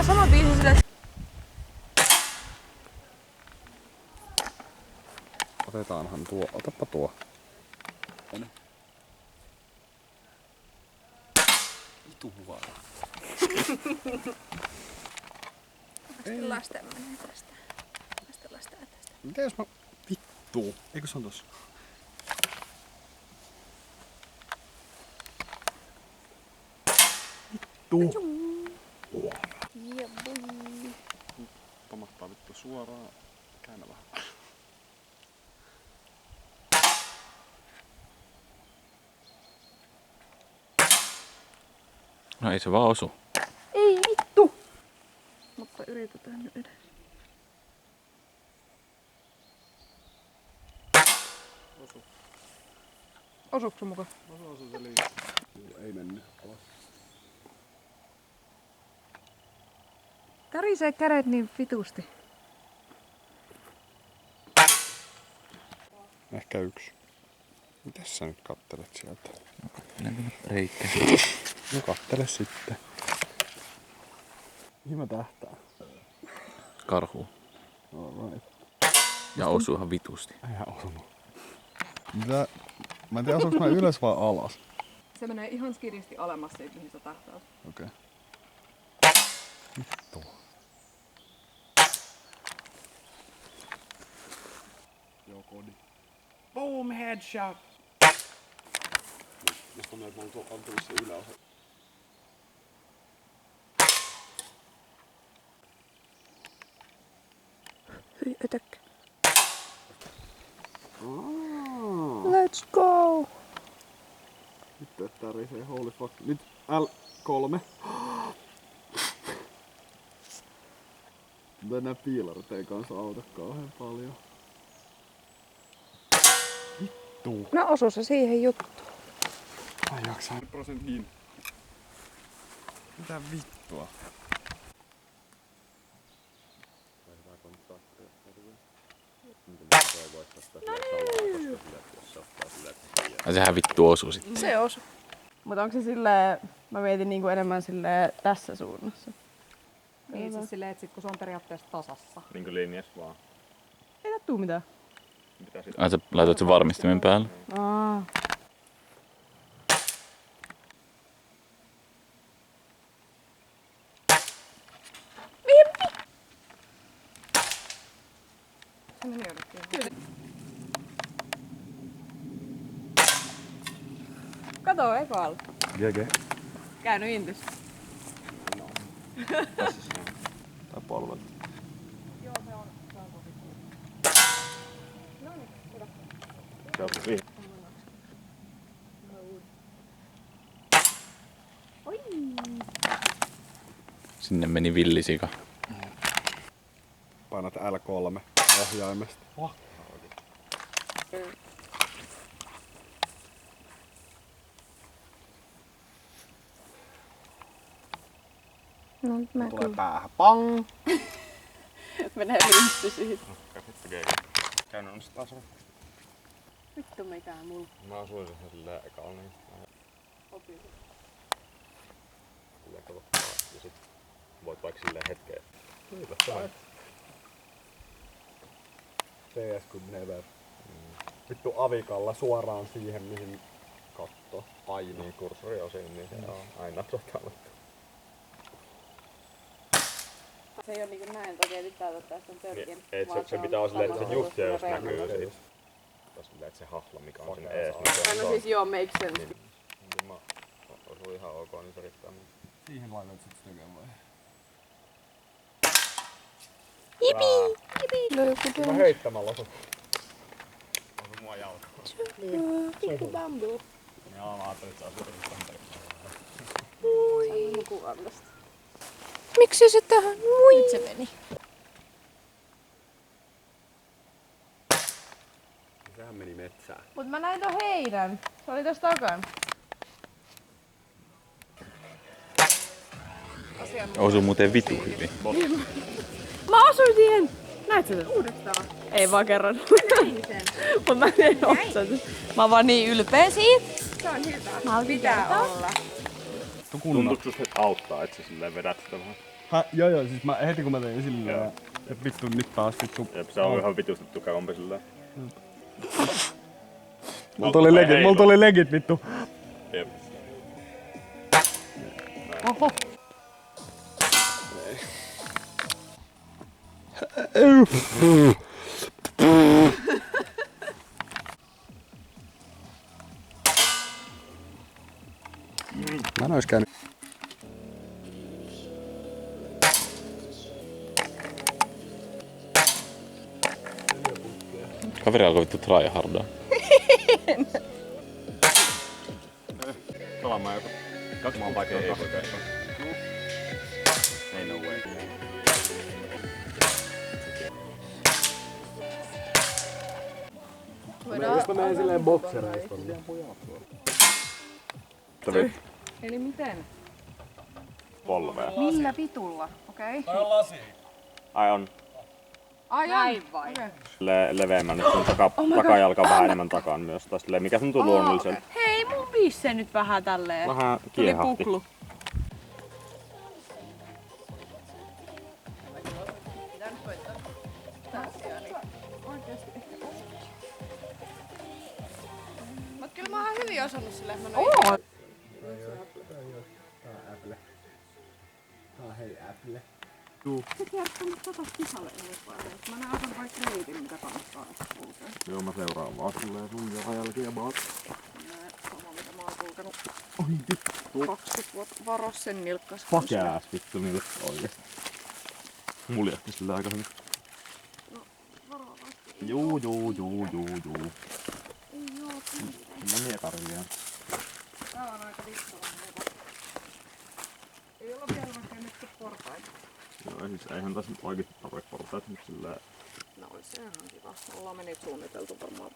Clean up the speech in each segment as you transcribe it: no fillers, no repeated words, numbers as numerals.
sama biisi sille. Otetaanhan tuo. Otappa tuo. Vitu huono. Lasten menee tästä. Lasten tästä. Mitä jos mä... Vittu. Eikö se on tossa? Vittu. Ja boi. Pamahtaa vittu suoraan. Käännä vähän. No ei se vaan osu. Ei vittu! Mutta yritetään nyt edes. Osu. Osuuko sun mukaan? Osu se ei mennyt alas. Tärisee kädet niin vitusti. Ehkä yksi. Mitäs sä nyt kattelet sieltä? Reikkä. No kattele sitten. Mihin mä tähtään? Karhu. Alright. Ja osuuhan vitusti. Eihän osunut. Mitä? Mä en tiedä osuuks mä ylös vai alas. Se menee ihan skiristi alemmas siitä, mihin sä tähtäät. Okei. Vittu. Joo, kodi. Boom, headshot! Musta on näin, että mä oon tullut se yläosa. Hyi ötökkä. Let's go! Nyt tärisee, holy fuck. Nyt L3. Mutta nää piilarit ei kanssa auta kauhean paljon. Vittu. No osu se siihen juttuun. Mä jaksan prosentin. Mitä vittua? Ja sehän vittu osuu sitten. Se osu. Mutta onko se silleen, mä mietin niinku enemmän silleen tässä suunnassa. Niin siis silleen, että sit kun se on periaatteessa tasassa. Niinku linjas vaan. Ei tää tuu mitään. Mitä sit? Ai sä laitat sen varmistimen päälle. Aa. Se meni jonnekin. Kato ekalla. GG. Käynyt intys. Tai polvet. Se on hyvin. Sinne meni villisika. Painat L3 ohjaimesta. No nyt mä Tulee päähän. Pang! Menee linssy siitä. Käynyt on se taso. Vittu mikään mulla. Mä asuin sen silleen ekalla niin. Opin. Tulee katsotaan ja sit voit vaikka silleen hetkeen. Hyvä se CS kun never. Vittu avikalla suoraan siihen mihin katto paino. Niin kursori on siinä, niin se on aina totalattu. Se ei oo niinku näin, toki pitää ottaa sen törkin. Ei, se pitää olla silleen, että se just jos näkyy siitä. Tai silleen, että se hahla mikä on siinä ees. No siis joo, make sense. Niin mä osuin ihan ok, niin se riittää. Siihen laitat sit tekemään vai? Jipi! Mä heittämällä osu. Osu mua jalkaan. Pikku bambu. Joo, mä ajattelin, että se asuu Sain mun kuvan tästä. Miksi se tähän? Mui! Se meni. Sehän meni metsään. Mut mä näin ton heidän. Se oli tossa takana. Osuu muuten vitu hyvin. Mä osuin siihen! Näit sä sen? Uudestaan. Ei vaan kerran. Mut mä en tiedä, mä oon vaan niin ylpeä siitä. Se on hyvä. Pitää olla. Tuntuuko susta auttaa, että sä silleen vedät sitä vähän? Joo, siis heti kun mä tein silleen, että vittu nyt taas vittu. Jep, se on ihan vitustettu käympi silleen. Mulla tuli legit vittu. Jep. Oho. Mä en ois käynyt. Kaveri alkoi vittu tryhardaa. Kalaamaan joku. Kaksi maan paikkaa ei voi käydä. Ei no way. Jos mä menen silleen boksereista. Eli miten? Polvea. Millä vitulla? Okei. Ai on. Ai näin vai? Leveämmän nyt sun takajalka on vähän enemmän takaan myös. Tai silleen, mikä tuntuu luonnolliselta. Hei, mun pisse nyt vähän tälleen. Vähän Tuli kiehahti. puklu. Mut kyllä mä oon hyvin osannut silleen, mä Oo. Tää on Apple. Tää on hei Apple. Sä tiedät tänne sisälle edes. Mä näytän vaikka reitin, mitä kannattaa kulkea. Joo, mä seuraan vaan silleen sun jalanjälkiä vaan. Sama mitä mä oon kulkenut. 20 vuotta. Varo sen nilkkas. Fuck ass vittu niille oikeesti. Muljahti sillä aika hyvin. No, varovasti. Juu. Ei oo. Mä mietarilleen. Tää on aika vittavainen jopa. Ei olla vielä rakennettu portaita. Joo, siis eihän tässä nyt oikeesti tarvitse portaita, mutta sillä... No ois se ihan kiva. Ollaan me niitä suunniteltu varmaan.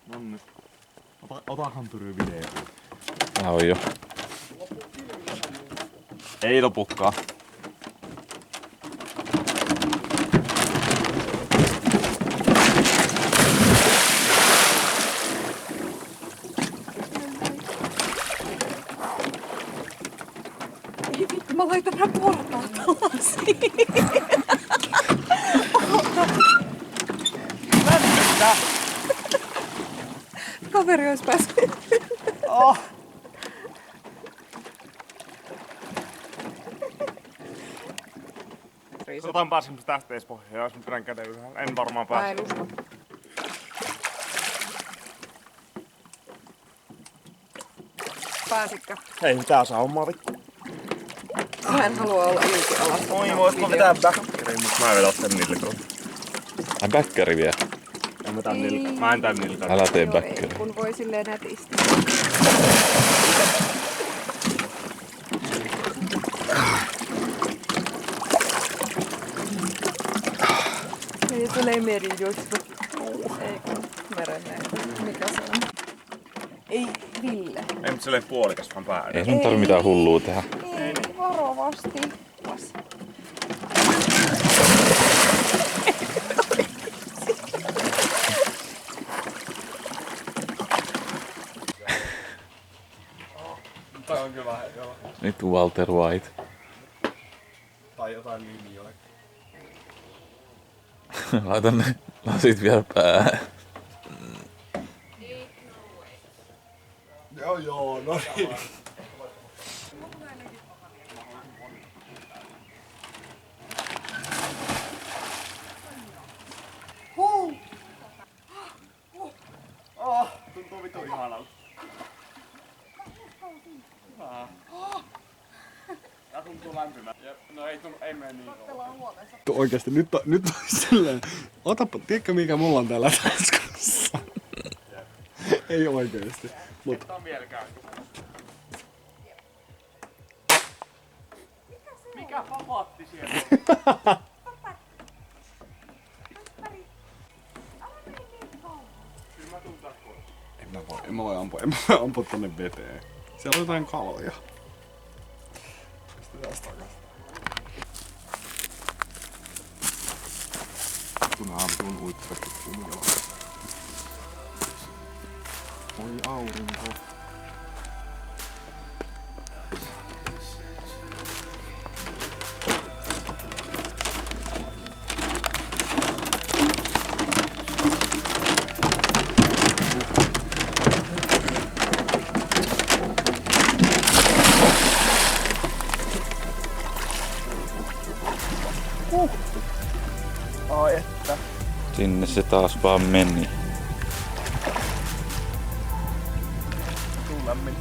Nonni. Otahan Pyry video. Tää on jo. Ei lopukkaa. Ei vittu, mä laitan nää portaat alasiin. Kaveri ois päässyt. Otan pääsin tästä ees pohjaa, jos mä pidän käden ylhäällä. En varmaan Mä pääse. en usko. Pääsitkö? Ei mitään saa hommaa vittu. Mä en halua olla ilkialassa. Oi, voisiko vetää backerin, mut mä en vedä tän nilkalla. Ai bäkkäri vielä. Mä en tän nilkalla. Älä tee Joo, ei, bäkkäri. kun voi silleen nätisti. Ei tulee merijuttu. Ei kun merenneitä. Mikä se on? Ei, Ville. Ei mut silleen puolikas vaan päälle. Ei sun tarvi mitään hullua tehdä. Ei, varovasti. Toi on kyllä vähän, joo. Nyt Walter White. Tai jotain linjoja. Laita ne lasit vielä päähän. Joo, no niin. Tuntuu vittu ihanalta. Tää tuntuu lämpimä. No ei mene niin kauan. Oikeesti nyt on silleen. Otapa, tiedätkö mikä mulla on täällä taskussa? Ei oikeesti. Mut Tää on vieläkään. Mikä papatti siellä on? en mä voi ampua tonne veteen. Siellä on jotain kaloja. Pistetään takas. Kunhan tuun uittaisesti kumilla. Oi aurinko. Sinne se taas vaan meni. Tuu lämmin.